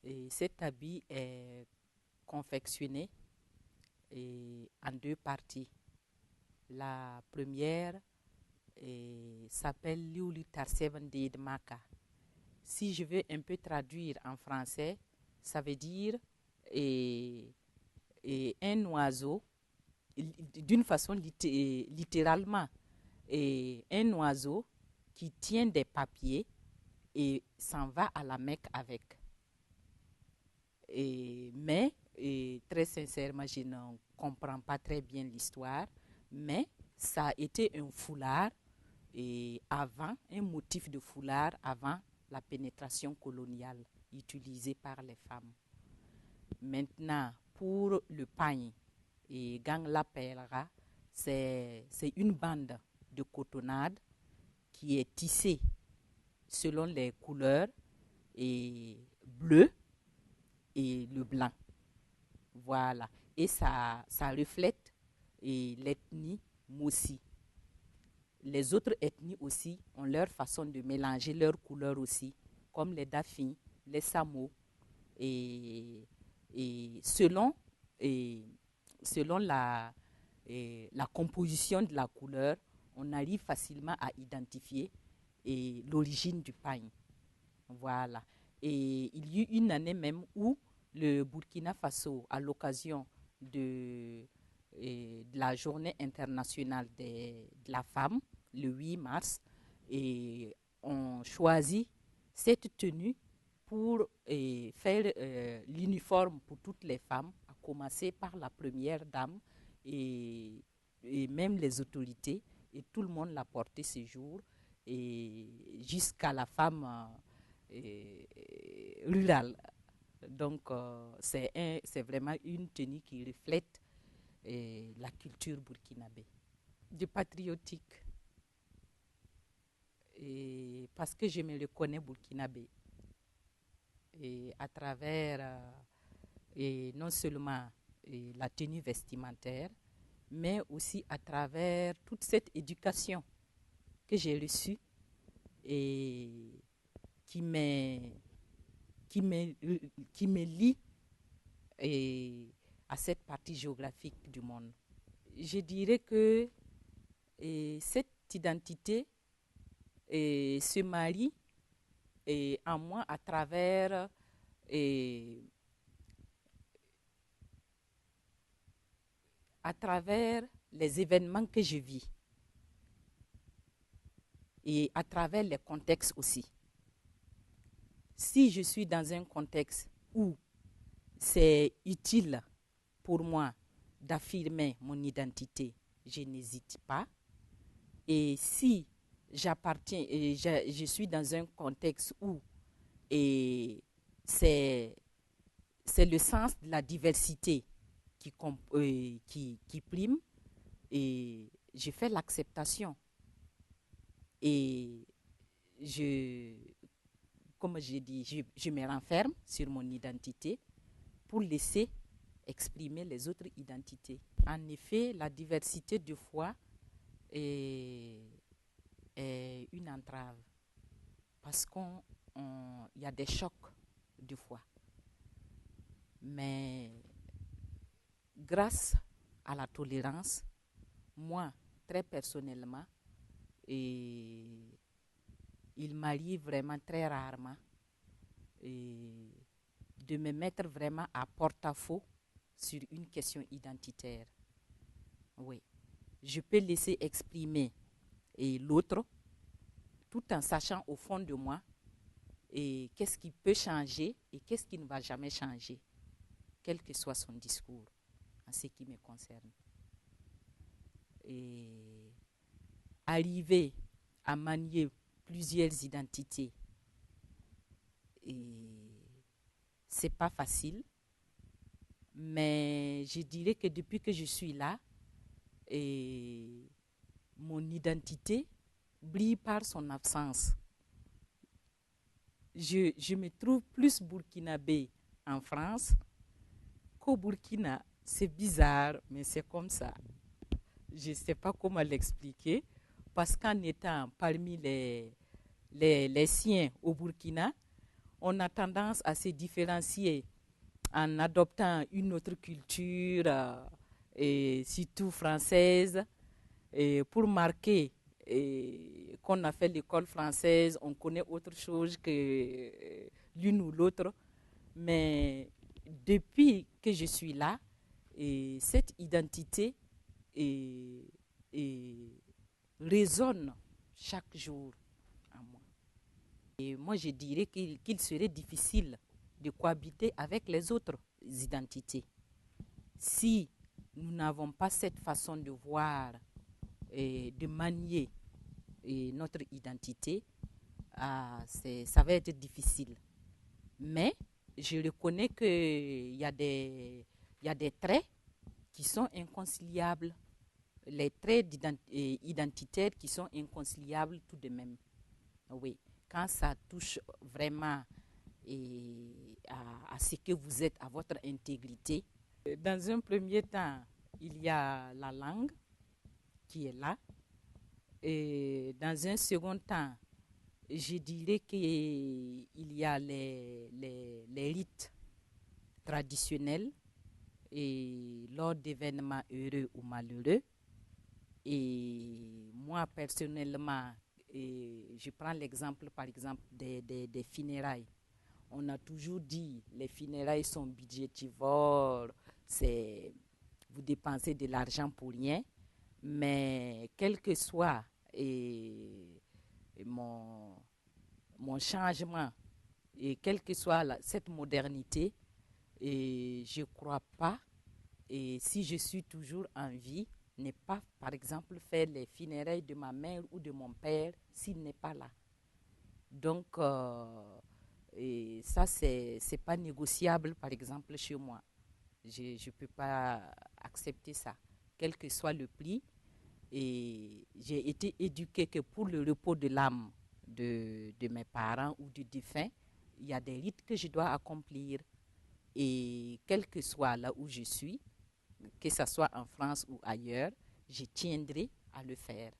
Et cet habit est confectionné en deux parties. La première s'appelle Liuli Tarsevandi de Maka. Si je veux un peu traduire en français, ça veut dire un oiseau, d'une façon littéralement, un oiseau qui tient des papiers et s'en va à la Mecque avec. Mais très sincèrement, je ne comprends pas très bien l'histoire, mais ça a été un foulard avant, un motif de foulard avant la pénétration coloniale utilisée par les femmes. Maintenant, pour le pagne, et Gang l'appellera, c'est une bande de cotonnade qui est tissée selon les couleurs et bleu et le blanc. Voilà. Et ça reflète l'ethnie Moussi. Les autres ethnies aussi ont leur façon de mélanger leurs couleurs aussi, comme les Dafins, les Samo. Et selon la composition de la couleur, on arrive facilement à identifier l'origine du pagne. Voilà. Et il y a eu une année même où le Burkina Faso, à l'occasion de la journée internationale de la femme, le 8 mars, ont choisi cette tenue pour faire l'uniforme pour toutes les femmes, à commencer par la première dame et même les autorités. Et tout le monde l'a porté ce jour, et jusqu'à la femme rurale. Donc, c'est vraiment une tenue qui reflète la culture burkinabé. Du patriotique, parce que je me reconnais burkinabé. Et à travers non seulement la tenue vestimentaire, mais aussi à travers toute cette éducation que j'ai reçue et qui me lie à cette partie géographique du monde. Je dirais que cette identité se marie en moi à travers les événements que je vis et à travers les contextes aussi. Si je suis dans un contexte où c'est utile pour moi d'affirmer mon identité, je n'hésite pas. Et si j'appartiens, je suis dans un contexte où c'est le sens de la diversité qui prime, et je fais l'acceptation. Et comme j'ai dit, je me renferme sur mon identité pour laisser exprimer les autres identités. En effet, la diversité de foi est une entrave parce qu'il y a des chocs de foi. Mais grâce à la tolérance, moi, très personnellement, il m'arrive vraiment très rarement de me mettre vraiment à porte-à-faux sur une question identitaire. Oui, je peux laisser exprimer l'autre tout en sachant au fond de moi qu'est-ce qui peut changer et qu'est-ce qui ne va jamais changer, quel que soit son discours en ce qui me concerne. Et arriver à manier plusieurs identités, c'est pas facile, mais je dirais que depuis que je suis là, mon identité brille par son absence. Je me trouve plus burkinabé en France qu'au Burkina. C'est bizarre, mais c'est comme ça. Je ne sais pas comment l'expliquer, parce qu'en étant parmi les siens au Burkina, on a tendance à se différencier en adoptant une autre culture, et surtout française, et pour marquer qu'on a fait l'école française, on connaît autre chose que l'une ou l'autre. Mais depuis que je suis là, et cette identité et, et résonne chaque jour en moi. Et moi, je dirais qu'il serait difficile de cohabiter avec les autres identités. Si nous n'avons pas cette façon de voir et de manier notre identité, ça va être difficile. Mais je reconnais qu'il y a des traits qui sont inconciliables, les traits identitaires qui sont inconciliables tout de même. Oui, quand ça touche vraiment à ce que vous êtes, à votre intégrité. Dans un premier temps, il y a la langue qui est là. Et dans un second temps, je dirais qu'il y a les rites traditionnels et lors d'événements heureux ou malheureux. Et moi, personnellement, je prends l'exemple, par exemple, des funérailles. On a toujours dit les funérailles sont budgétivores, vous dépensez de l'argent pour rien, mais quel que soit mon changement et quelle que soit cette modernité, je ne crois pas, et si je suis toujours en vie, ne pas, par exemple, faire les funérailles de ma mère ou de mon père s'il n'est pas là. Donc, et ça, c'est pas négociable, par exemple, chez moi. Je ne peux pas accepter ça, quel que soit le prix. Et j'ai été éduquée que pour le repos de l'âme de mes parents ou du défunt, il y a des rites que je dois accomplir. Et quel que soit là où je suis, que ce soit en France ou ailleurs, je tiendrai à le faire.